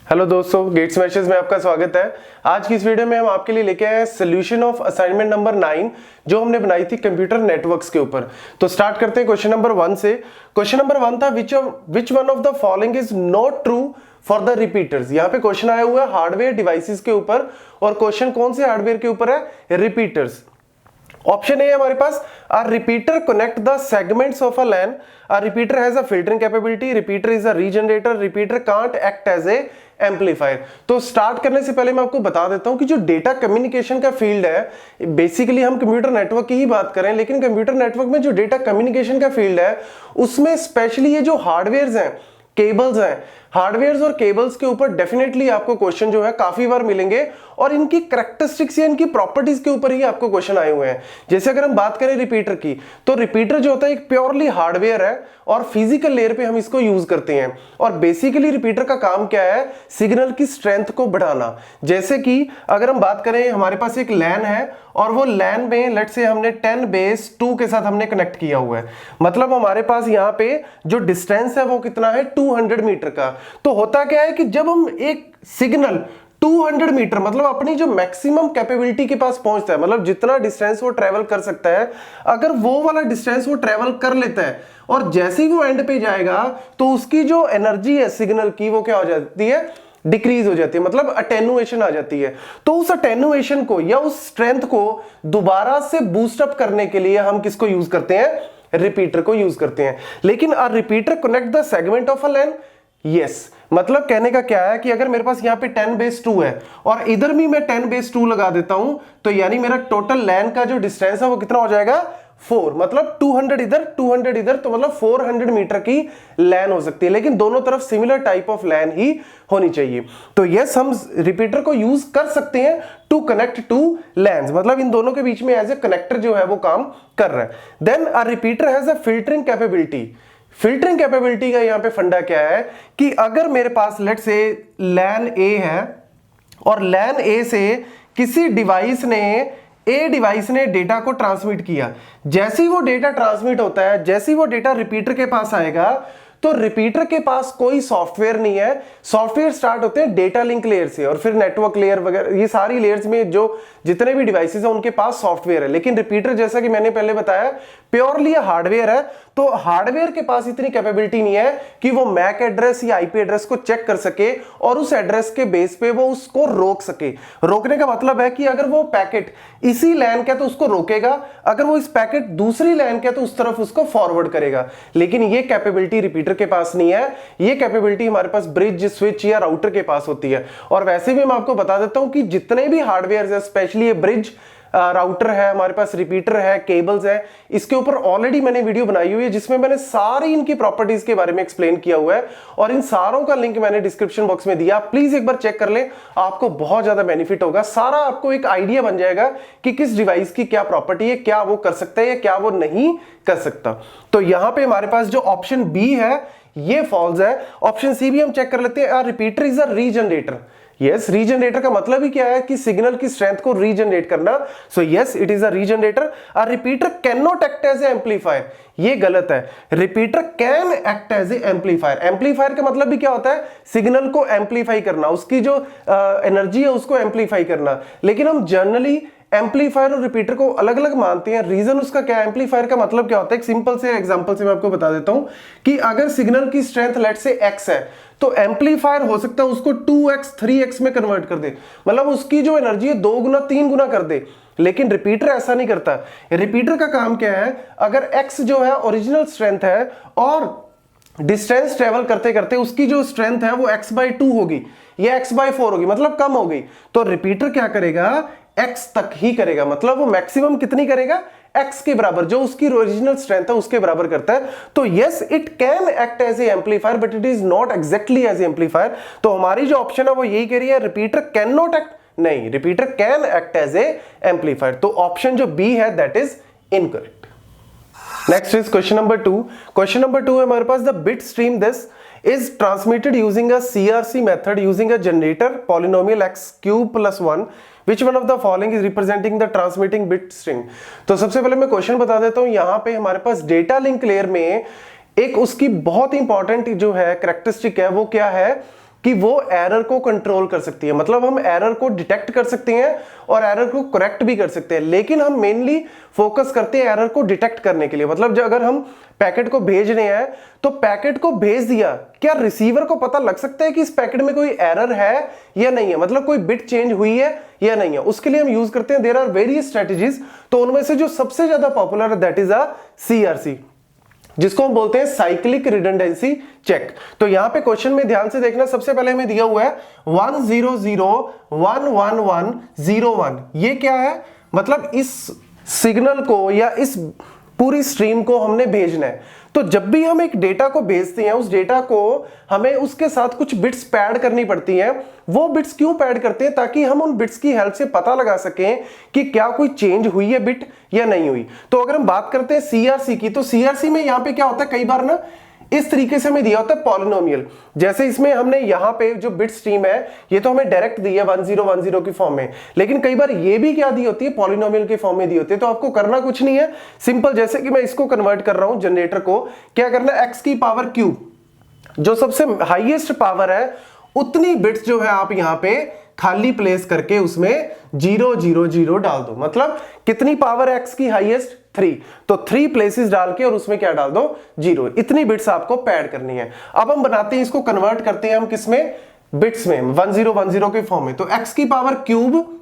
Hello दोस्तों, gate smashers में आपका स्वागत है। आज की इस वीडियो में हम आपके लिए लेके आए हैं सोल्यूशन ऑफ असाइनमेंट नंबर 9 जो हमने बनाई थी कंप्यूटर नेटवर्क्स के ऊपर। तो स्टार्ट करते हैं क्वेश्चन नंबर 1 से। क्वेश्चन नंबर 1 था which one of the following is not true for the repeaters. यहाँ पे क्वेश्चन आया हुआ है हार्डवेयर डिवाइसेस के ऊपर, और क्वेश्चन कौन से हार्डवेयर के ऊपर है? रिपीटर्स। ऑप्शन ए है हमारे पास, a repeater connect the segments of a LAN, a repeater has a filtering capability, repeater is a regenerator, repeater can't act as a amplifier. तो स्टार्ट करने से पहले मैं आपको बता देता हूं कि जो डेटा कम्युनिकेशन का फील्ड है, बेसिकली हम कंप्यूटर नेटवर्क की ही बात करें, लेकिन कंप्यूटर नेटवर्क में जो डेटा कम्युनिकेशन का फील्ड है उसमें स्पेशली ये जो हार्डवेयर्स हैं, केबल्स हैं, हार्डवेयर्स और केबल्स के ऊपर डेफिनेटली आपको क्वेश्चन जो है काफी बार मिलेंगे, और इनकी कैरेक्टरिस्टिक्स या इनकी प्रॉपर्टीज के ऊपर ही आपको क्वेश्चन आए हुए हैं। जैसे अगर हम बात करें रिपीटर की, तो रिपीटर जो होता है एक प्योरली हार्डवेयर है और फिजिकल लेयर पे हम इसको यूज करते हैं। और बेसिकली रिपीटर का काम क्या है? सिग्नल की स्ट्रेंथ को बढ़ाना। जैसे कि अगर हम बात करें, हमारे पास एक लैन है और वो लैन में लेट्स से हमने 10 बेस 2 के साथ हमने कनेक्ट किया हुआ है, मतलब हमारे पास यहाँ पे जो डिस्टेंस है वो कितना है? 200 मीटर का। तो होता क्या है कि जब हम एक सिग्नल 200 मीटर, मतलब अपनी जो मैक्सिमम कैपेबिलिटी के पास पहुंचता है, मतलब जितना डिस्टेंस वो ट्रेवल कर सकता है, अगर वो वाला डिस्टेंस वो ट्रेवल कर लेता है और जैसे ही वो एंड पे जाएगा तो उसकी जो एनर्जी है सिग्नल की वो क्या हो जाती है? डिक्रीज हो जाती है, मतलब अटेनुएशन आ जाती है। तो उस अटेनुएशन को या उस स्ट्रेंथ को दोबारा से बूस्ट अप करने के लिए हम किसको यूज करते हैं? रिपीटर को यूज करते हैं। लेकिन a repeater connect the segment of a LAN. Yes, मतलब कहने का क्या है कि अगर मेरे पास यहाँ पे 10 बेस 2 है और इधर भी मैं 10 बेस 2 लगा देता हूं, तो यानी मेरा टोटल लैन का जो डिस्टेंस है वो कितना हो जाएगा? 4। मतलब 200 इधर 200 इधर, तो मतलब 400 मीटर की लैन हो सकती है, लेकिन दोनों तरफ सिमिलर टाइप ऑफ लैन ही होनी चाहिए। तो यस, हम रिपीटर को यूज कर सकते हैं टू कनेक्ट टू लैन्स, मतलब इन दोनों के बीच में एज ए कनेक्टर जो है वो काम कर रहा है। Then a repeater has a filtering capability. Filtering capability का यहां पे फंडा क्या है कि अगर मेरे पास लेट से लैन ए है और लैन ए से किसी डिवाइस ने डेटा को ट्रांसमिट किया, जैसे ही वो डेटा ट्रांसमिट होता है, जैसे ही वो डेटा रिपीटर के पास आएगा, तो रिपीटर के पास कोई सॉफ्टवेयर नहीं है। सॉफ्टवेयर स्टार्ट होते हैं डेटा लिंक लेयर से और फिर नेटवर्क लेयर वगैरह, ये सारी लेयर्स में जो जितने भी डिवाइसेस हैं उनके पास सॉफ्टवेयर है। लेकिन रिपीटर, जैसा कि मैंने पहले बताया, प्योरली हार्डवेयर है। तो हार्डवेयर के पास इतनी कैपेबिलिटी नहीं है कि वो मैक एड्रेस या आईपी एड्रेस को चेक कर सके और उस एड्रेस के बेस पे वो उसको रोक सके। रोकने का मतलब है कि अगर वो पैकेट इसी लैन का तो उसको रोकेगा, अगर वो इस पैकेट दूसरी लैन का तो उस तरफ उसको फॉरवर्ड करेगा। लेकिन ये कैपेबिलिटी रिपीटर के पास नहीं है। ये कैपेबिलिटी हमारे पास ब्रिज, स्विच या राउटर के पास होती है। और वैसे भी मैं आपको बता देता हूं कि जितने भी हार्डवेयर है, स्पेशली ये ब्रिज, राउटर है, हमारे पास रिपीटर है, केबल्स है, इसके ऊपर ऑलरेडी मैंने वीडियो बनाई हुई है जिसमें मैंने सारी इनकी प्रॉपर्टीज के बारे में एक्सप्लेन किया हुआ है, और इन सारों का लिंक मैंने डिस्क्रिप्शन बॉक्स में दिया। प्लीज एक बार चेक कर लें, आपको बहुत ज्यादा बेनिफिट होगा। सारा आपको एक आइडिया बन जाएगा कि किस डिवाइस की क्या प्रॉपर्टी है, क्या वो कर सकता है या क्या वो नहीं कर सकता। तो यहां पे हमारे पास जो ऑप्शन बी है ये फॉल्स है। ऑप्शन सी भी हम चेक कर लेते हैं। Repeater is a regenerator. Yes, regenerator का मतलब ही क्या है कि सिग्नल की स्ट्रेंथ को रीजनरेट करना। So yes, it is a regenerator. A repeater can not act as a amplifier. ये गलत है। Repeater can act as a amplifier. Amplifier का मतलब भी क्या होता है? सिग्नल को एम्पलीफाई करना, उसकी जो एनर्जी है उसको एम्पलीफाई करना। लेकिन हम जनरली एम्पलीफायर और रिपीटर को अलग अलग मानते हैं। रीजन उसका क्या है? एम्पलीफायर का मतलब क्या होता है? एक सिंपल से एग्जांपल से मैं आपको बता देता हूं कि अगर सिग्नल की स्ट्रेंथ लेट से x है, तो एम्पलीफायर हो सकता है उसको 2x 3x में कन्वर्ट कर दे, मतलब उसकी जो एनर्जी है 2 गुना 3 गुना कर दे। लेकिन रिपीटर ऐसा नहीं करता। रिपीटर का काम क्या है? अगर x जो है ओरिजिनल स्ट्रेंथ है और डिस्टेंस ट्रेवल करते करते उसकी जो स्ट्रेंथ है वो x/2 होगी या x/4 होगी, मतलब कम हो गई, तो रिपीटर क्या करेगा? x तक ही करेगा, मतलब वो मैक्सिमम कितनी करेगा? x के बराबर, जो उसकी ओरिजिनल स्ट्रेंथ है उसके बराबर करता है। तो yes, it can act as a amplifier but it is not exactly as a amplifier. तो हमारी जो ऑप्शन है वो यही कह रही है, रिपीटर कैन नॉट एक्ट, नहीं, repeater can act as a amplifier. तो ऑप्शन जो बी है that is incorrect. Next is question number 2। Question number 2 है हमारे पास, the bit stream this is transmitted using a CRC method using a generator polynomial x cube plus 1 which one of the following is representing the transmitting bit string। तो सबसे पहले मैं question बता देता हूं। यहां पे हमारे पास डेटा लिंक लेयर में एक उसकी बहुत इंपॉर्टेंट जो है कैरेक्टरिस्टिक है वो क्या है कि वो एरर को कंट्रोल कर सकती है, मतलब हम एरर को डिटेक्ट कर सकते हैं और एरर को करेक्ट भी कर सकते हैं, लेकिन हम मेनली फोकस करते हैं एरर को डिटेक्ट करने के लिए। मतलब जो अगर हम पैकेट को भेज रहे हैं तो पैकेट को भेज दिया, क्या रिसीवर को पता लग सकता है कि इस पैकेट में कोई एरर है या नहीं है, मतलब कोई बिट चेंज हुई है या नहीं है। उसके लिए हम यूज करते हैं देयर आर वेरियस स्ट्रेटजीज, तो उनमें से जो सबसे ज्यादा पॉपुलर है दैट इज अ CRC, जिसको हम बोलते हैं साइक्लिक रिडंडेंसी चेक। तो यहां पे क्वेश्चन में ध्यान से देखना, सबसे पहले हमें दिया हुआ है 100111101। ये क्या है, मतलब इस सिग्नल को या इस पूरी स्ट्रीम को हमने भेजना है। तो जब भी हम एक डेटा को भेजते हैं, उस डेटा को हमें उसके साथ कुछ बिट्स पैड करनी पड़ती हैं। वो बिट्स क्यों पैड करते हैं, ताकि हम उन बिट्स की हेल्प से पता लगा सकें कि क्या कोई चेंज हुई है बिट या नहीं हुई। तो अगर हम बात करते हैं CRC की, तो CRC में यहां पे क्या होता है, कई बार ना इस तरीके से हमें दिया होता है पॉलिनोमियल। जैसे इसमें हमने यहाँ पे जो बिट स्ट्रीम है ये तो हमें डायरेक्ट दी है 1010 की फॉर्म में, लेकिन कई बार ये भी क्या दी होती है, पॉलिनोमियल की फॉर्म में दी होती है। तो आपको करना कुछ नहीं है, सिंपल, जैसे कि मैं इसको कन्वर्ट कर रहा हूं जनरेटर को, क्या करना है, x की पावर क्यूब, जो सबसे हाईएस्ट पावर है उतनी बिट्स जो है आप यहां पे खाली प्लेस करके उसमें 000 डाल दो। मतलब कितनी पावर है x की हाईएस्ट, 3, तो 3 प्लेसेस डाल के और उसमें क्या डाल दो, 0। इतनी बिट्स आपको पैड करनी है। अब हम बनाते हैं इसको, कन्वर्ट करते हैं हम किसमें, बिट्स में, 1010 के फॉर्म में। तो x की पावर क्यूब,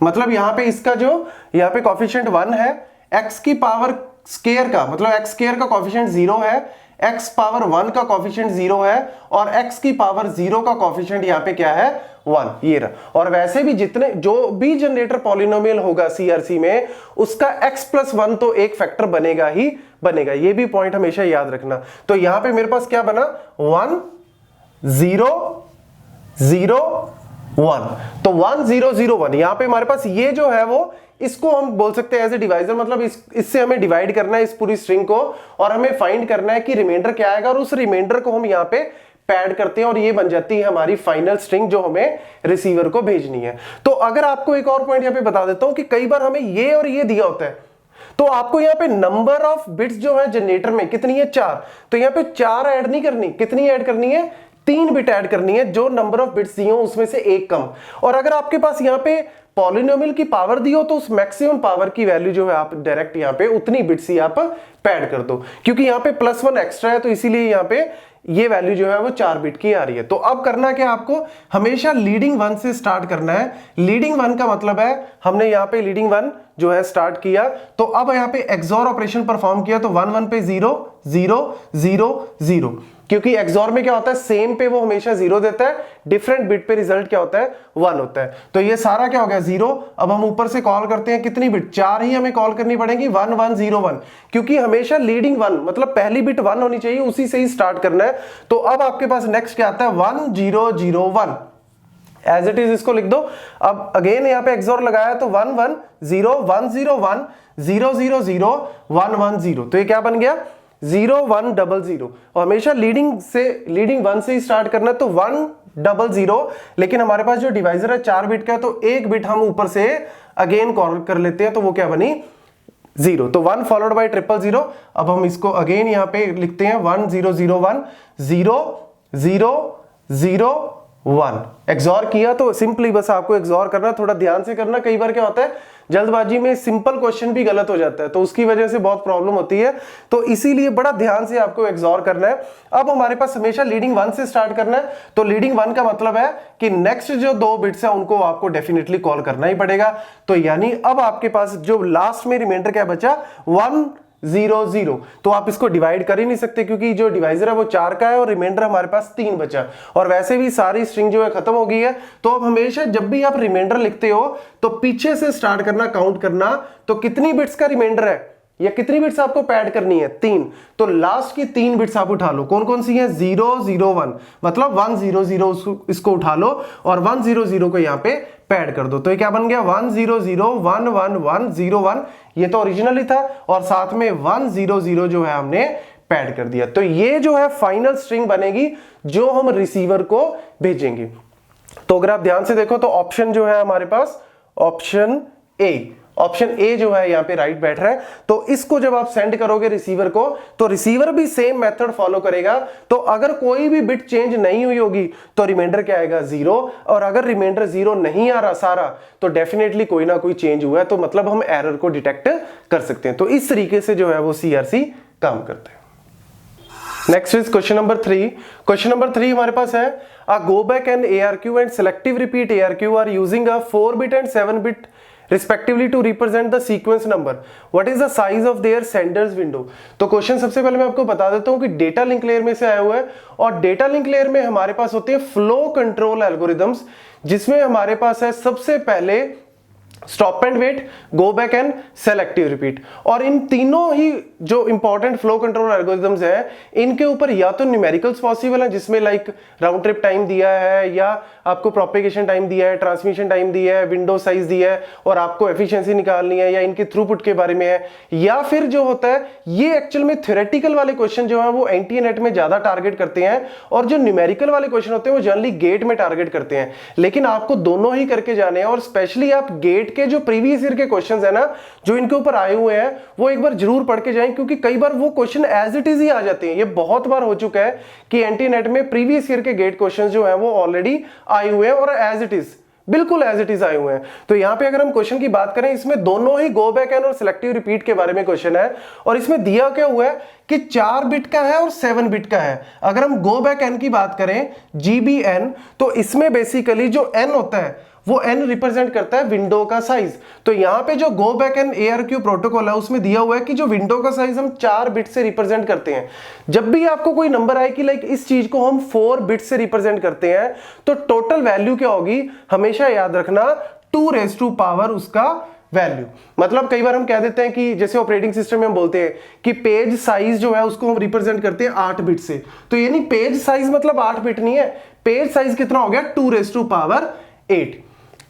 मतलब यहां पे इसका जो यहां पे कॉफिशिएंट 1 है, x की पावर स्क्वायर का मतलब x स्क्वायर का कॉफिशिएंट 0 है, x पावर 1 का कॉफिशिएंट 0 है और x की पावर 0 का कॉफिशिएंट यहां पे क्या है, 1, ये रहा। और वैसे भी जितने जो भी जनरेटर पॉलिनोमियल होगा CRC में, उसका x+1 तो एक फैक्टर बनेगा ही बनेगा, ये भी पॉइंट हमेशा याद रखना। तो यहां पे मेरे पास क्या बना, 1 0 0 1, तो 1 0 0 1। यहां पे हमारे पास ये जो है वो, इसको हम बोल सकते हैं एज ए डिवाइजर, मतलब इससे हमें डिवाइड करना है इस पूरी स्ट्रिंग को और हमें फाइंड करना है कि रिमाइंडर क्या आएगा, और उस रिमाइंडर को हम यहाँ पे पैड करते हैं और ये बन जाती है हमारी फाइनल स्ट्रिंग जो हमें रिसीवर को भेजनी है। तो अगर आपको एक और पॉइंट यहाँ पे बता देता हूं कि कई बार हमें ये और ये दिया होता है, तो आपको यहाँ पे नंबर ऑफ बिट्स जो है जनरेटर में कितनी है, 4, तो यहाँ पे 4 ऐड नहीं करनी, कितनी ऐड करनी है, 3 बिट ऐड करनी है, जो नंबर ऑफ बिट्स दिए हो उसमें से एक कम। और अगर आपके पास यहाँ पे पॉलिनोमियल की पावर दी हो तो उस मैक्सिमम पावर की वैल्यू जो है आप डायरेक्ट यहाँ पे उतनी बिट्स ही आप पैड कर दो, क्योंकि यहाँ पे +1 एक्स्ट्रा है तो इसीलिए यहाँ पे ये वैल्यू जो है वो 4 बिट की आ रही है। तो अब करना क्या, आपको हमेशा लीडिंग 1 से स्टार्ट करना है। लीडिंग 1 का मतलब है हमने यहाँ पे लीडिंग 1 जो है स्टार्ट किया, तो अब यहाँ पे एक्सॉर ऑपरेशन परफॉर्म किया, तो 1 1 पे 0 0 0 0, क्योंकि एक्सॉर में क्या होता है, सेम पे वो हमेशा 0 देता है, डिफरेंट बिट पे रिजल्ट क्या होता है, 1 होता है। तो ये सारा क्या हो गया, 0। अब हम ऊपर से कॉल करते हैं कितनी बिट, 4 ही हमें कॉल करनी पड़ेगी, 1 1 0 1, क्योंकि हमेशा लीडिंग 1 मतलब पहली बिट 1 होनी चाहिए, उसी से ही स्टार्ट करना है। तो अब आपके पास नेक्स्ट क्या आता है, 1 0 0 1, एज इट इज इसको लिख दो। अब अगेन यहाँ पे एक्सॉर लगाया तो 1 1 0 1 0 1 0 0 0 1 1 0, तो ये क्या बन गया, 0 1 0 0। और हमेशा लीडिंग 1 से ही स्टार्ट करना है, तो 1 0 0, लेकिन हमारे पास जो डिवाइजर है 4 बिट का, तो एक बिट हम ऊपर से अगेन कॉल कर लेते हैं, तो वो क्या बनी, 0, तो 1 फॉलोड बाय 0 0 0। अब हम इसको अगेन यहाँ पे लिखते हैं 1 0 0 1 0 0 0 1। एक्सॉर किया तो सिंपली बस आपको एक्सॉर करना, थोड़ा ध्यान से करना। कई बार क्या होता है जल्दबाजी में सिंपल क्वेश्चन भी गलत हो जाता है, तो उसकी वजह से बहुत प्रॉब्लम होती है, तो इसीलिए बड़ा ध्यान से आपको एक्सॉर करना है। अब हमारे पास हमेशा लीडिंग 1 से स्टार्ट करना है, तो लीडिंग 1 का मतलब है कि नेक्स्ट जो 2 बिट्स है उनको आपको डेफिनेटली कॉल करना ही पड़ेगा। तो यानी अब आपके पास जो लास्ट में रिमाइंडर क्या बचा, 1 0 0, तो आप इसको डिवाइड कर ही नहीं सकते, क्योंकि जो डिवाइजर है वो 4 का है और रिमाइंडर हमारे पास 3 बचा, और वैसे भी सारी स्ट्रिंग जो है खत्म हो गई है। तो अब हमेशा जब भी आप रिमाइंडर लिखते हो तो पीछे से स्टार्ट करना, काउंट करना, तो कितनी बिट्स का रिमाइंडर है या कितनी बिट्स आपको पैड करनी है, 3, तो लास्ट की 3 बिट्स आप उठा लो। कौन कौन सी है, 0 0 1, मतलब 1 0 0 इसको उठा लो और 1 0 0 को यहाँ पे पैड कर दो, तो ये क्या बन गया, 1 0 0 1 1 1 0 1, ये तो ओरिजिनल ही था, और साथ में 1 0 0 जो है हमने पैड कर दिया। तो ये जो है फाइनल स्ट्रिंग बनेगी जो हम रिसीवर को भेजेंगे। तो अगर आप ध्यान से देखो तो ऑप्शन जो है हमारे पास, ऑप्शन ए ऑप्शन ए जो है यहाँ पे राइट बैठ रहा है। तो इसको जब आप सेंड करोगे रिसीवर को तो रिसीवर भी सेम मेथड फॉलो करेगा। तो अगर कोई भी बिट चेंज नहीं हुई होगी तो रिमाइंडर क्या आएगा 0, और अगर रिमाइंडर 0 नहीं आ रहा सारा तो डेफिनेटली कोई ना कोई चेंज हुआ है, तो मतलब हम एरर को डिटेक्ट कर सकते हैं। तो इस तरीके से जो है वो CRC काम करते हैं। Next is question number 3। Question number 3 हमारे पास है a go back and ARQ and selective repeat ARQ are using a 4-bit and 7-bit respectively to represent the sequence number. What is the size of their senders window? तो question सबसे पहले मैं आपको बता देता हूं कि डेटा लिंक लेयर में से आया हुआ है, और डेटा लिंक लेयर में हमारे पास होते हैं फ्लो कंट्रोल एल्गोरिदम्स, जिसमें हमारे पास है सबसे पहले stop and wait, go back and selective repeat. और इन तीनों ही जो इंपॉर्टेंट फ्लो कंट्रोल एल्गोरिथम्स है, इनके ऊपर या तो न्यूमेरिकल्स पॉसिबल है जिसमें लाइक राउंड ट्रिप टाइम दिया है, या आपको प्रोपेगेशन टाइम दिया है, ट्रांसमिशन टाइम दिया है, विंडो साइज दिया है, और आपको एफिशिएंसी निकालनी है, या इनके थ्रूपुट के बारे में है, या फिर जो होता है ये एक्चुअल में थ्योरेटिकल वाले क्वेश्चन जो है वो एनटीए नेट में ज्यादा टारगेट करते हैं, और जो न्यूमेरिकल वाले क्वेश्चन होते हैं वो जनरली गेट में टारगेट करते हैं। लेकिन आपको दोनों ही करके जाने हैं, और स्पेशली आप गेट के जो प्रीवियस ईयर के क्वेश्चंस है ना जो इनके ऊपर आए हुए हैं वो एक बार जरूर पढ़ के जाएं, क्योंकि कई बार वो क्वेश्चन एज इट इज ही आ जाते हैं। ये बहुत बार हो चुका है कि एनटीए नेट में प्रीवियस ईयर के गेट क्वेश्चंस जो है वो ऑलरेडी आए हुए हैं और एज इट इज, बिल्कुल एज इट इज आए हुए हैं। तो यहां पे अगर हम क्वेश्चन की बात करें, इसमें दोनों ही गो बैक एन और सिलेक्टिव रिपीट के बारे में क्वेश्चन है, और इसमें दिया क्या हुआ है कि 4 बिट का है और 7 बिट का है। अगर हम गो बैक एन की बात करें GBN, तो इसमें बेसिकली जो n होता है वो n रिप्रेजेंट करता है विंडो का साइज। तो यहां पे जो go back N ARQ protocol है उसमें दिया हुआ है कि जो विंडो का साइज हम 4 बिट से रिप्रेजेंट करते हैं। जब भी आपको कोई नंबर आए कि लाइक इस चीज को हम 4 बिट से रिप्रेजेंट करते हैं तो टोटल वैल्यू क्या होगी, हमेशा याद रखना 2 उसका वैल्यू। मतलब कई बार हम कह देते हैं कि जैसे ऑपरेटिंग सिस्टम में हम बोलते हैं कि पेज साइज जो है उसको हम रिप्रेजेंट करते हैं 8 बिट से, तो यानी पेज साइज मतलब 8 बिट नहीं है, पेज साइज कितना हो गया 2 8।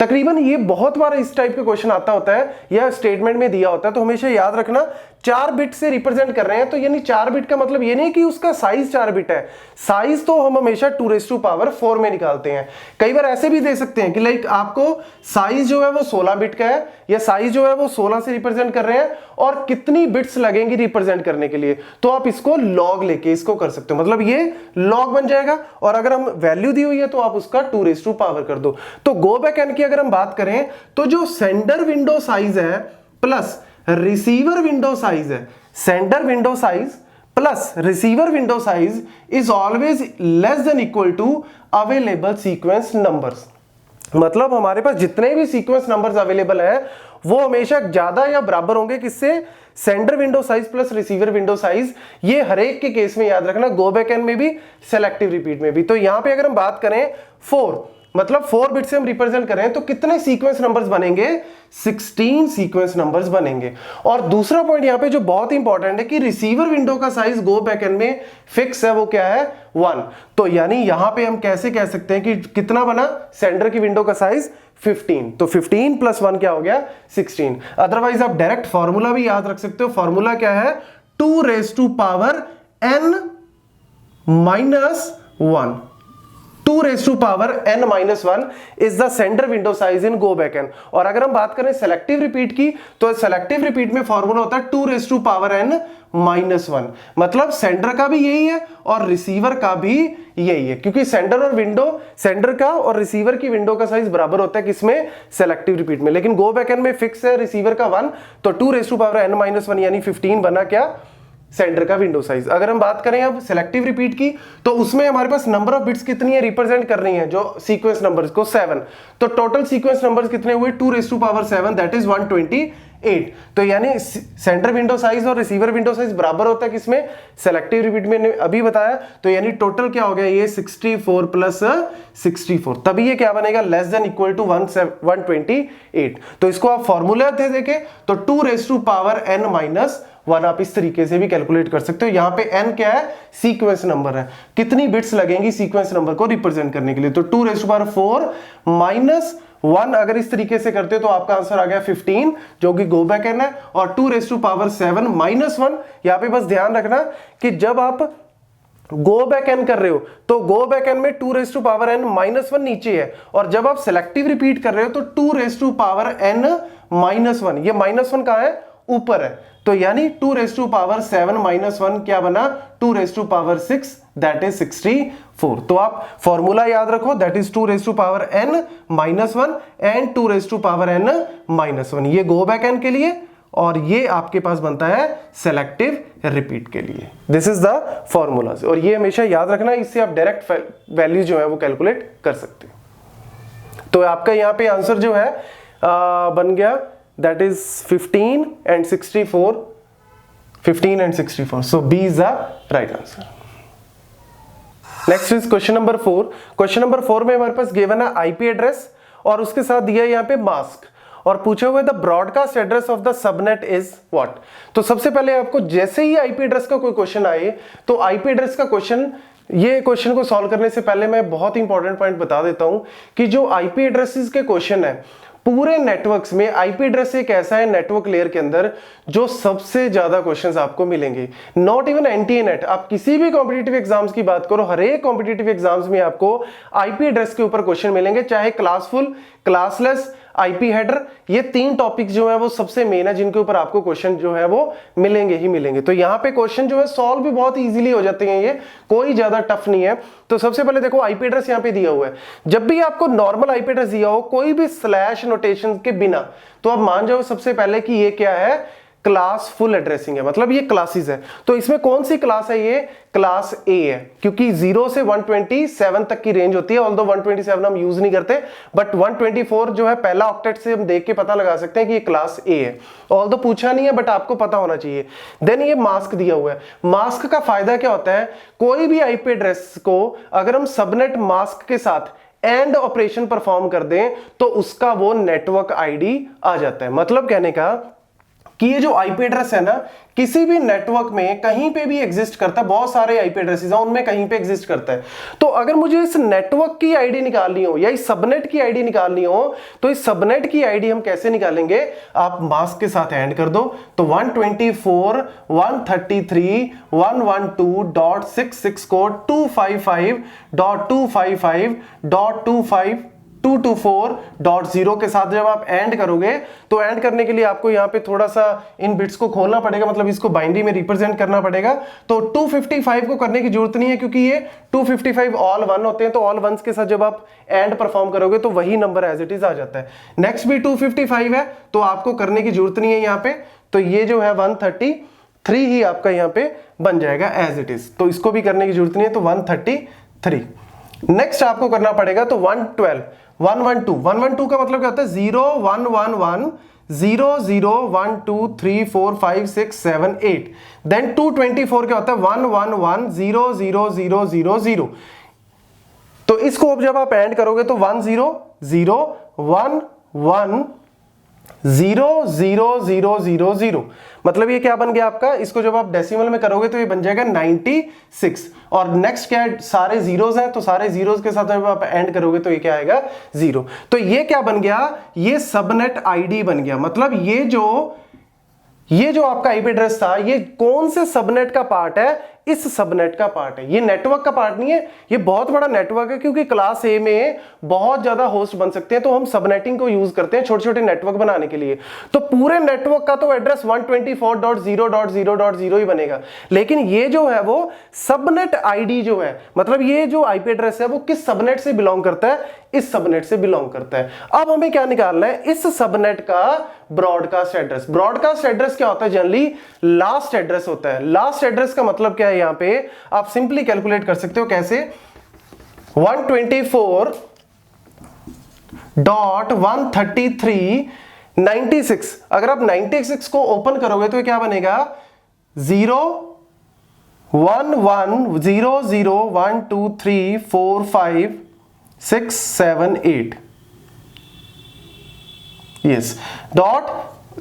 तकरीबन ये बहुत बार इस टाइप का क्वेश्चन आता होता है या स्टेटमेंट में दिया होता है, तो हमेशा याद रखना 4 बिट से रिप्रेजेंट कर रहे हैं, तो यानी 4 बिट का मतलब ये नहीं कि उसका साइज 4 बिट है, साइज तो हम हमेशा 2 में निकालते हैं। कई बार ऐसे भी दे सकते हैं कि लाइक आपको साइज जो है वो 16 बिट का है, या साइज जो है वो 16 से रिप्रेजेंट कर रहे हैं, और कितनी बिट्स लगेंगी रिप्रेजेंट करने के लिए, तो आप इसको लॉग लेके इसको कर सकते हो, मतलब ये लॉग बन जाएगा। और अगर हम वैल्यू दी हुई है तो आप उसका 2 कर दो। तो गो बैक एन की अगर हम बात करें तो जो सेंडर विंडो साइज है प्लस रिसीवर विंडो साइज है, sender window size plus receiver window size is always less than equal to available sequence numbers. मतलब हमारे पास जितने भी सीक्वेंस नंबर्स अवेलेबल हैं वो हमेशा ज्यादा या बराबर होंगे किससे, sender window size plus receiver window size. ये हर एक के केस में याद रखना, गो बैक एन में भी सेलेक्टिव रिपीट में भी। तो यहां पे अगर हम बात करें 4 मतलब 4 बिट से हम रिप्रेजेंट करें तो कितने सीक्वेंस नंबर्स बनेंगे, 16 सीक्वेंस नंबर्स बनेंगे। और दूसरा पॉइंट यहां पे जो बहुत इंपॉर्टेंट है कि रिसीवर विंडो का साइज गो बैक एन में फिक्स है, वो क्या है 1। तो यानी यहां पे हम कैसे कह सकते हैं कि कितना बना, सेंडर की विंडो का साइज 15, तो 15 + 1 क्या हो गया 16। अदरवाइज आप डायरेक्ट फॉर्मूला भी याद रख सकते हो, फॉर्मूला क्या है 2n -1। 2n-1 is the sender window size in go back n। और अगर हम बात करें सेलेक्टिव रिपीट की तो सेलेक्टिव रिपीट में फॉर्मूला होता है 2n-1। मतलब सेंडर का भी यही है और रिसीवर का भी यही है, क्योंकि सेंडर और विंडो, सेंडर का और रिसीवर की विंडो का साइज बराबर होता है किसमें, सेलेक्टिव रिपीट में। लेकिन गो बैक एन में फिक्स है रिसीवर का 1, तो 2n-1 यानी 15 बना क्या, सेंडर का विंडो साइज। अगर हम बात करें अब सिलेक्टिव रिपीट की तो उसमें हमारे पास नंबर ऑफ बिट्स कितनी है रिप्रेजेंट कर रही है जो सीक्वेंस नंबर्स को 7, तो टोटल सीक्वेंस नंबर्स कितने हुए 2^7 दैट इज 128। तो यानी सेंडर विंडो साइज और रिसीवर विंडो साइज बराबर होता है किसमें, सेलेक्टिव रिपीट में अभी बताया। तो यानी टोटल क्या हो गया ये 64 + 64, तभी ये क्या बनेगा लेस देन इक्वल टू 128। तो इसको आप फॉर्मूला दे देके तो 2n-1 आप इस तरीके से भी कैलकुलेट कर सकते हो। यहां पे n क्या है, सीक्वेंस नंबर है, कितनी बिट्स लगेंगी सीक्वेंस नंबर को रिप्रेजेंट करने के लिए। तो 2^4 -1 अगर इस तरीके से करते हो तो आपका आंसर आ गया 15 जो कि गो बैक एन है। और 2^7 -1 यहां पे बस ध्यान रखना कि जब आप गो बैक एन कर रहे हो तो गो बैक एन में 2^n -1 नीचे है, और जब आप सेलेक्टिव रिपीट कर रहे हो तो 2^n -1, ये -1 कहां है, ऊपर है, तो यानी 2⁻7 -1 क्या बना, 2⁻6, दैट इज 64। तो आप फॉर्मूला याद रखो, that is 2⁻n -1 and 2⁻n -1, ये गो बैक n के लिए, और ये आपके पास बनता है सेलेक्टिव रिपीट के लिए। दिस इज द फॉर्मूला, और ये हमेशा याद रखना, इससे आप डायरेक्ट वैल्यू जो है वो कैलकुलेट कर सकते हैं। तो आपका यहाँ पे आंसर जो है बन गया, that is 15 and 64, 15 and 64, so B is the right answer. Next is question number 4। Question number 4 में हमारे पास गिवन है आईपी एड्रेस और उसके साथ दिया है यहाँ पे मास्क, और पूछे हुए the broadcast address of the subnet is what. तो सबसे पहले आपको जैसे ही आईपी एड्रेस का कोई क्वेश्चन आए, तो आईपी एड्रेस का क्वेश्चन, ये क्वेश्चन को सॉल्व करने से पहले मैं बहुत इंपॉर्टेंट पॉइंट बता देता हूं कि जो आईपी एड्रेसेस के क्वेश्चन है पूरे नेटवर्क्स में, आईपी एड्रेस एक ऐसा है नेटवर्क लेयर के अंदर जो सबसे ज्यादा क्वेश्चंस आपको मिलेंगे। नॉट इवन एनटीए नेट, आप किसी भी कॉम्पिटिटिव एग्जाम्स की बात करो, हर एक कॉम्पिटिटिव एग्जाम्स में आपको आईपी एड्रेस के ऊपर क्वेश्चन मिलेंगे, चाहे क्लासफुल, क्लासलेस, आईपी हेडर, ये 3 टॉपिक जो है वो सबसे मेन है जिनके ऊपर आपको क्वेश्चन जो है वो मिलेंगे ही मिलेंगे। तो यहाँ पे क्वेश्चन जो है सॉल्व भी बहुत इजीली हो जाते हैं, ये कोई ज्यादा टफ नहीं है। तो सबसे पहले देखो आईपी एड्रेस यहाँ पे दिया हुआ है, जब भी आपको नॉर्मल आईपी एड्रेस दिया हो कोई भी स्लैश नोटेशन के बिना, तो आप मान जाओ सबसे पहले कि ये क्या है, क्लास फुल एड्रेसिंग है, मतलब ये क्लासेस है। तो इसमें कौन सी क्लास है, ये क्लास ए है, क्योंकि 0 से 127 तक की रेंज होती है। ऑल्दो 127 हम यूज नहीं करते, बट 124 जो है पहला ऑक्टेट से हम देख के पता लगा सकते हैं कि ये क्लास ए है। ऑल्दो पूछा नहीं है बट आपको पता होना चाहिए। देन ये मास्क दिया हुआ है, मास्क का फायदा क्या होता है, कोई भी आईपी एड्रेस को अगर हम सबनेट मास्क के साथ एंड ऑपरेशन परफॉर्म कर दें तो उसका वो नेटवर्क आईडी आ जाता है। मतलब कहने का कि ये जो आईपी एड्रेस है ना, किसी भी नेटवर्क में कहीं पे भी एग्जिस्ट करता है, बहुत सारे आईपी एड्रेसेस हैं उनमें कहीं पे एग्जिस्ट करता है। तो अगर मुझे इस नेटवर्क की आईडी निकालनी हो या इस सबनेट की आईडी निकालनी हो, तो इस सबनेट की आईडी हम कैसे निकालेंगे, आप मास्क के साथ ऐड कर दो, तो 124.133.112.66 को 255.255.254.0 के साथ जब आप एंड करोगे, तो एंड करने के लिए आपको यहाँ पे थोड़ा सा इन बिट्स को खोलना पड़ेगा, मतलब इसको बाइनरी में रिप्रेजेंट करना पड़ेगा। तो 255 को करने की जरूरत नहीं है क्योंकि ये 255 ऑल 1 होते हैं, तो ऑल 1s के साथ जब आप एंड परफॉर्म करोगे तो वही नंबर एज इट इज आ जाता है। नेक्स्ट भी 255 है, तो आपको करने की जरूरत नहीं है यहाँ पे, तो ये जो है 133 ही आपका यहाँ पे बन जाएगा एज इट इज, तो इसको भी करने की जरूरत नहीं है, तो 133। नेक्स्ट आपको करना पड़ेगा तो 112 112 का मतलब क्या होता है, 0 1 1 1 0 0 1 2 3 4 5 6 7 8। देन 224 क्या होता है, 1 1 1 0 0 0 0 0। तो इसको अब जब आप ऐड करोगे तो 1 0 0 1 1 0 0 0 0 0, मतलब ये क्या बन गया आपका, इसको जब आप डेसिमल में करोगे तो ये बन जाएगा 96। और नेक्स्ट क्या है, सारे जीरोस हैं, तो सारे जीरोस के साथ जब आप एंड करोगे तो ये क्या आएगा, 0। तो ये क्या बन गया, ये सबनेट आईडी बन गया। मतलब ये जो आपका आईपी एड्रेस था, ये कौन से सबनेट का पार्ट है, इस सबनेट का पार्ट है, ये नेटवर्क का पार्ट नहीं है। ये बहुत बड़ा नेटवर्क है क्योंकि क्लास ए में बहुत ज्यादा होस्ट बन सकते हैं, तो हम सबनेटिंग को यूज करते हैं छोटे छोटे नेटवर्क बनाने के लिए। तो पूरे नेटवर्क का तो एड्रेस 124.0.0.0 ही बनेगा, लेकिन ये जो है वो सबनेट आईडी जो है, मतलब ये जो आईपी एड्रेस है वो किस सबनेट से बिलोंग करता है, इस सबनेट से बिलोंग करता है। अब हमें क्या निकालना है, इस सबनेट का ब्रॉडकास्ट एड्रेस। ब्रॉडकास्ट एड्रेस क्या होता है, जनरली लास्ट एड्रेस होता है। लास्ट एड्रेस का मतलब क्या है, यहां पे आप सिंपली कैलकुलेट कर सकते हो, कैसे, 124.133.96। अगर आप 96 को ओपन करोगे तो क्या बनेगा, 0 1 1 0 0 1 2 3 4 5 6 7 8, यस, डॉट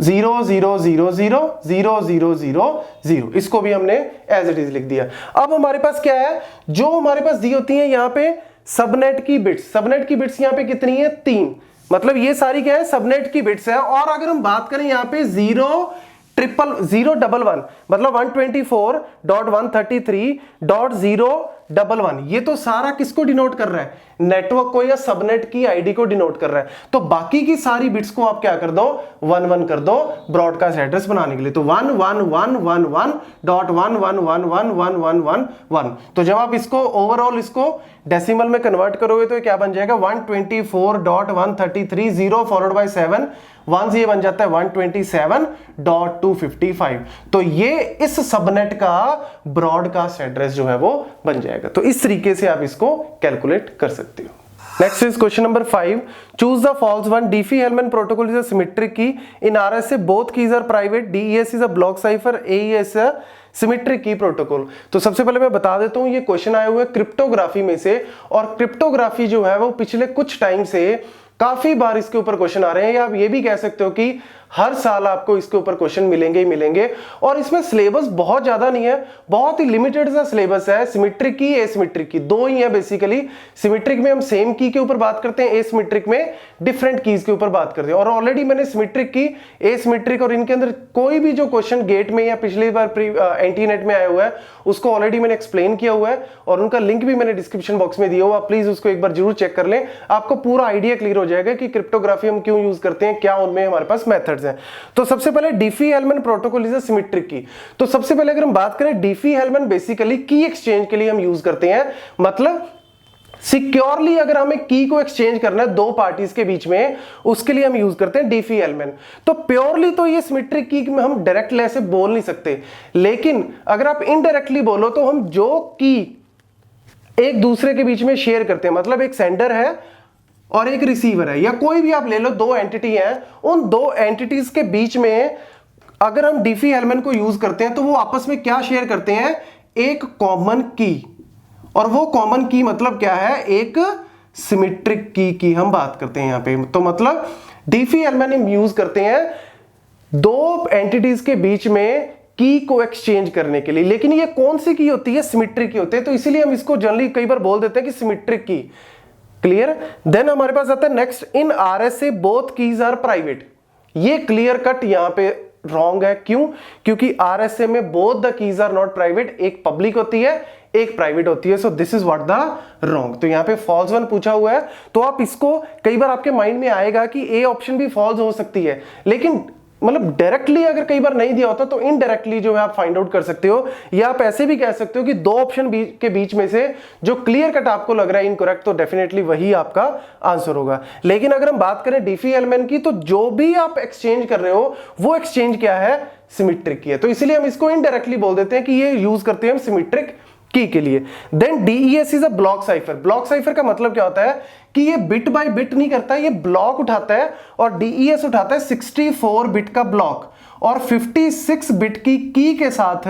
0 0 0 0 0 0 0 0, इसको भी हमने एज इट इज लिख दिया। अब हमारे पास क्या है, जो हमारे पास दी होती है यहाँ पे सबनेट की बिट्स। सबनेट की बिट्स यहाँ पे कितनी है, 3, मतलब ये सारी क्या है, सबनेट की बिट्स है। और अगर हम बात करें यहाँ पे 0.011 मतलब 124.133.0 11, ये तो सारा किसको डिनोट कर रहा है, नेटवर्क को या सबनेट की आईडी को डिनोट कर रहा है। तो बाकी की सारी बिट्स को आप क्या कर दो, 1 1 कर दो ब्रॉडकास्ट एड्रेस बनाने के लिए। तो 11111111111। तो जब आप इसको ओवरऑल इसको डेसिमल में कन्वर्ट करोगे तो क्या बन जाएगा, 124.133 0 फॉलोड बाय 7 1 ये बन जाता है 127.255। तो ये इस सबनेट का ब्रॉडकास्ट एड्रेस जो है वो बन जाएगा। तो इस तरीके से आप इसको कैलकुलेट कर सकते हो। Next is question number 5, choose the false one, Diffie-Hellman protocol is a symmetric key, in RSA both keys are private, DES is a block cipher, AES symmetric key protocol. तो सबसे पहले मैं बता देता हूं ये क्वेश्चन आए हुए क्रिप्टोग्राफी में से, और क्रिप्टोग्राफी जो है वो पिछले कुछ टाइम से काफी बार इसके ऊपर क्वेश्चन आ रहे हैं, या आप ये भी कह सकते हो कि हर साल आपको इसके ऊपर क्वेश्चन मिलेंगे ही मिलेंगे। और इसमें सिलेबस बहुत ज्यादा नहीं है, बहुत ही लिमिटेड सा सिलेबस है। सिमेट्रिक की, एसिमेट्रिक की, दो ही है बेसिकली। सिमेट्रिक में हम सेम की के ऊपर बात करते हैं, एसिमेट्रिक में डिफरेंट कीज के ऊपर बात करते हैं। और ऑलरेडी मैंने सिमेट्रिक की, एसिमेट्रिक और इनके अंदर कोई भी जो क्वेश्चन गेट में या पिछली बार एंटीनेट में आया हुआ है उसको ऑलरेडी मैंने एक्सप्लेन किया हुआ है, और उनका लिंक भी मैंने डिस्क्रिप्शन बॉक्स में दिया हुआ, प्लीज उसको एक बार जरूर चेक कर लें। आपको पूरा आइडिया क्लियर हो जाएगा कि क्रिप्टोग्राफी हम क्यों यूज करते हैं, क्या उनमें हमारे पास मेथड्स हैं। तो सबसे पहले Diffie-Hellman protocol is a symmetric की। तो सबसे पहले अगर हम बात करें, Diffie-Hellman बेसिकली की एक्सचेंज के लिए हम यूज करते हैं, मतलब सिक्योरली अगर हमें की को एक्सचेंज करना है दो पार्टीज के बीच में, उसके लिए हम यूज करते हैं Diffie-Hellman। तो प्योरली तो ये सिमेट्रिक की में हम डायरेक्ट ऐसे बोल नहीं सकते, लेकिन अगर आप इनडायरेक्टली बोलो तो हम जो की एक दूसरे के बीच में शेयर करते हैं, मतलब एक सेंडर है और एक रिसीवर है, या कोई भी आप ले लो, दो एंटिटी हैं, उन दो एंटिटीज के बीच में अगर हम Diffie-Hellman को यूज करते हैं तो वो आपस में क्या शेयर करते हैं, एक कॉमन की। और वो कॉमन की मतलब क्या है, एक सिमेट्रिक की हम बात करते हैं यहां पे। तो मतलब Diffie-Hellman हम यूज करते हैं दो एंटिटीज के बीच में की को एक्सचेंज करने के लिए, लेकिन ये कौन सी की होती है, सिमेट्रिक की होती है। तो इसीलिए हम इसको जनरली कई बार बोल देते हैं कि सिमेट्रिक की। क्लियर। देन हमारे पास आता है next, in RSA both keys are private. ये क्लियर कट यहां पे रॉन्ग है। क्यों? क्योंकि RSA में both the keys are not private, एक पब्लिक होती है एक प्राइवेट होती है। So this is what the wrong. तो यहां पे फॉल्स वन पूछा हुआ है, तो आप इसको कई बार आपके माइंड में आएगा कि ए ऑप्शन भी फॉल्स हो सकती है, लेकिन मतलब डायरेक्टली अगर कई बार नहीं दिया होता तो इनडायरेक्टली जो है आप फाइंड आउट कर सकते हो, या आप ऐसे भी कह सकते हो कि दो ऑप्शन के बीच में से जो क्लियर कट आपको लग रहा है इनकरेक्ट, तो डेफिनेटली वही आपका आंसर होगा। लेकिन अगर हम बात करें Diffie-Hellman की, तो जो भी आप एक्सचेंज कर रहे हो वो एक्सचेंज क्या है, सिमेट्रिक की है। तो इसीलिए हम इसको इनडायरेक्टली बोल देते हैं कि ये यूज करते हैं हम सिमेट्रिक की के लिए। Then DES is a block cipher. Block cipher का मतलब क्या होता है कि ये बिट बाय बिट नहीं करता, ये ब्लॉक उठाता है, और DES उठाता है 64 बिट का ब्लॉक और 56 बिट की के साथ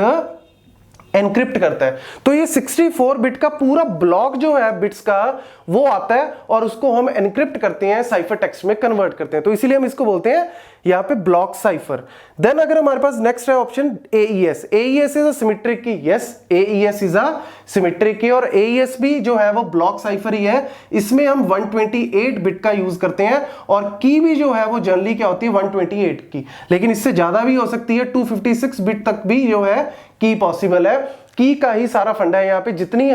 एनक्रिप्ट करता है। तो ये 64 बिट का पूरा ब्लॉक जो है बिट्स का वो आता है, और उसको हम एनक्रिप्ट करते हैं, साइफर टेक्स्ट में कन्वर्ट करते हैं। तो इसीलिए हम इसको बोलते हैं यहां पे ब्लॉक साइफर। देन अगर हमारे पास नेक्स्ट है option AES। AES is a symmetric key. Yes, AES is a symmetric key, और AES भी जो है वो ब्लॉक साइफर ही है। इसमें हम 128 बिट का यूज करते हैं, और की भी जो है वो जनरली क्या होती है, 128 की, लेकिन इससे ज्यादा भी हो सकती है, 256 बिट तक भी जो है की पॉसिबल है। की का ही सारा फंडा है यहाँ पे, जितनी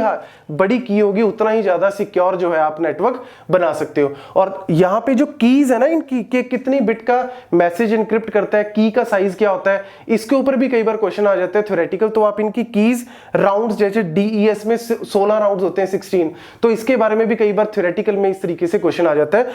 बड़ी की होगी उतना ही ज्यादा सिक्योर जो है आप नेटवर्क बना सकते हो। और यहाँ पे जो कीज है ना, इन की के कितनी बिट का मैसेज इनक्रिप्ट करता है, की का साइज क्या होता है, इसके ऊपर भी कई बार क्वेश्चन आ जाते हैं थ्योरेटिकल। तो आप इनकी कीज राउंड्स, जैसे DES में 16 राउंड्स होते हैं, 16, तो इसके बारे में भी कई बार थ्योरेटिकल में इस तरीके से क्वेश्चन आ जाता है।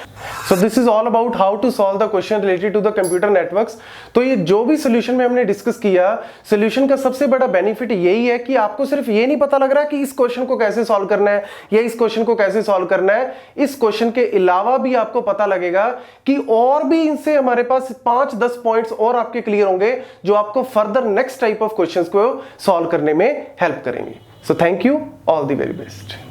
So this is all about how to solve the question related to the computer networks. तो ये जो भी सोल्यूशन में हमने डिस्कस किया, सोल्यूशन का सबसे बड़ा बेनिफिट यही है कि आपको सिर्फ ये नहीं पता लग रहा कि इस क्वेश्चन को कैसे सॉल्व करना है या इस क्वेश्चन को कैसे सॉल्व करना है, इस क्वेश्चन के अलावा भी आपको पता लगेगा कि और भी इनसे हमारे पास 5-10 पॉइंट्स और आपके क्लियर होंगे, जो आपको further next type of questions को सॉल्व करने में हेल्प करेंगे। So thank you, all the very best.